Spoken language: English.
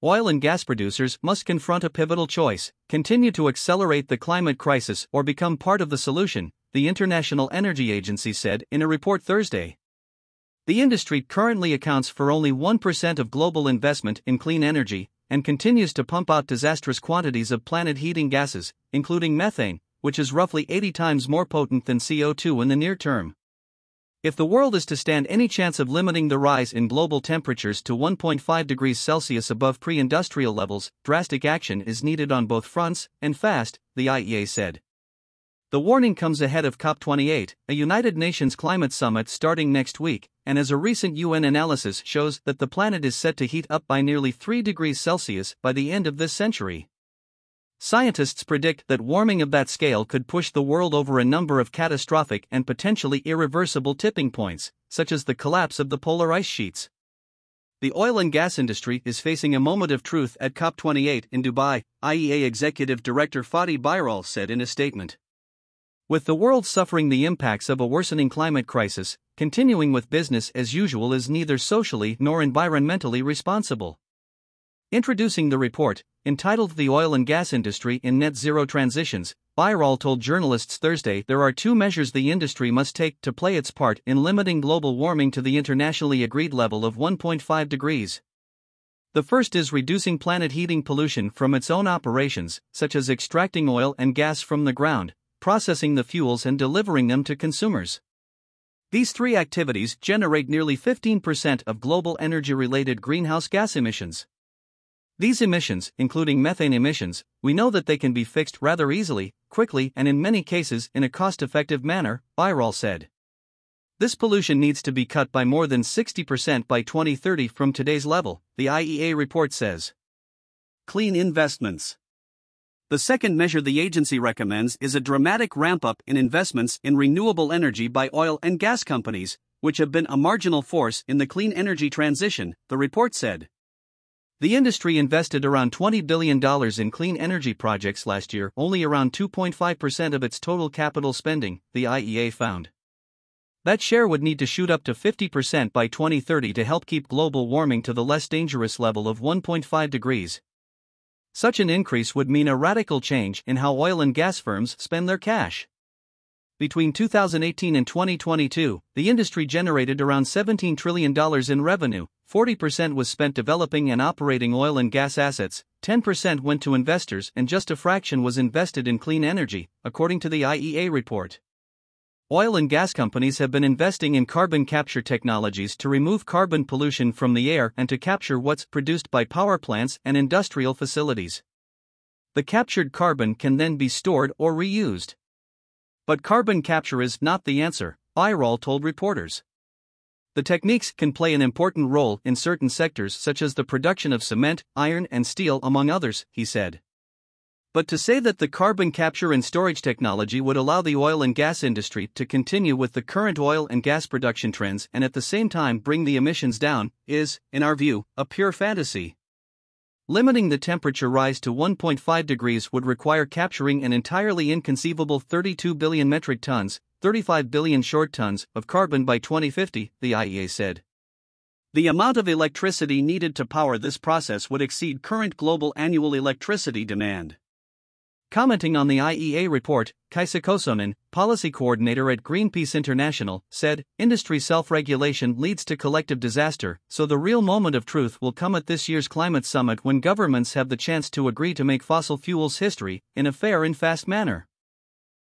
oil and gas producers must confront a pivotal choice: continue to accelerate the climate crisis or become part of the solution, the International Energy Agency said in a report Thursday. The industry currently accounts for only 1% of global investment in clean energy and continues to pump out disastrous quantities of planet-heating gases, including methane, which is roughly 80 times more potent than CO2 in the near term. If the world is to stand any chance of limiting the rise in global temperatures to 1.5 degrees Celsius above pre-industrial levels, drastic action is needed on both fronts, and fast, the IEA said. The warning comes ahead of COP28, a United Nations climate summit starting next week, and as a recent UN analysis shows that the planet is set to heat up by nearly 3 degrees Celsius by the end of this century. Scientists predict that warming of that scale could push the world over a number of catastrophic and potentially irreversible tipping points, such as the collapse of the polar ice sheets. The oil and gas industry is facing a moment of truth at COP28 in Dubai, IEA Executive Director Fatih Birol said in a statement. With the world suffering the impacts of a worsening climate crisis, continuing with business as usual is neither socially nor environmentally responsible. Introducing the report, entitled The Oil and Gas Industry in Net Zero Transitions, Birol told journalists Thursday there are two measures the industry must take to play its part in limiting global warming to the internationally agreed level of 1.5 degrees. The first is reducing planet heating pollution from its own operations, such as extracting oil and gas from the ground, processing the fuels and delivering them to consumers. These three activities generate nearly 15% of global energy-related greenhouse gas emissions. These emissions, including methane emissions, we know that they can be fixed rather easily, quickly, and in many cases in a cost-effective manner, Birol said. This pollution needs to be cut by more than 60% by 2030 from today's level, the IEA report says. Clean investments. The second measure the agency recommends is a dramatic ramp-up in investments in renewable energy by oil and gas companies, which have been a marginal force in the clean energy transition, the report said. The industry invested around $20 billion in clean energy projects last year, only around 2.5% of its total capital spending, the IEA found. That share would need to shoot up to 50% by 2030 to help keep global warming to the less dangerous level of 1.5 degrees. Such an increase would mean a radical change in how oil and gas firms spend their cash. Between 2018 and 2022, the industry generated around $17 trillion in revenue. 40% was spent developing and operating oil and gas assets, 10% went to investors, and just a fraction was invested in clean energy, according to the IEA report. Oil and gas companies have been investing in carbon capture technologies to remove carbon pollution from the air and to capture what's produced by power plants and industrial facilities. The captured carbon can then be stored or reused. But carbon capture is not the answer, Birol told reporters. The techniques can play an important role in certain sectors such as the production of cement, iron, and steel, among others, he said. But to say that the carbon capture and storage technology would allow the oil and gas industry to continue with the current oil and gas production trends and at the same time bring the emissions down is, in our view, a pure fantasy. Limiting the temperature rise to 1.5 degrees would require capturing an entirely inconceivable 32 billion metric tons, 35 billion short tons, of carbon by 2050, the IEA said. The amount of electricity needed to power this process would exceed current global annual electricity demand. Commenting on the IEA report, Kaisa Kosonen, policy coordinator at Greenpeace International, said, "Industry self-regulation leads to collective disaster, so the real moment of truth will come at this year's climate summit when governments have the chance to agree to make fossil fuels history, in a fair and fast manner."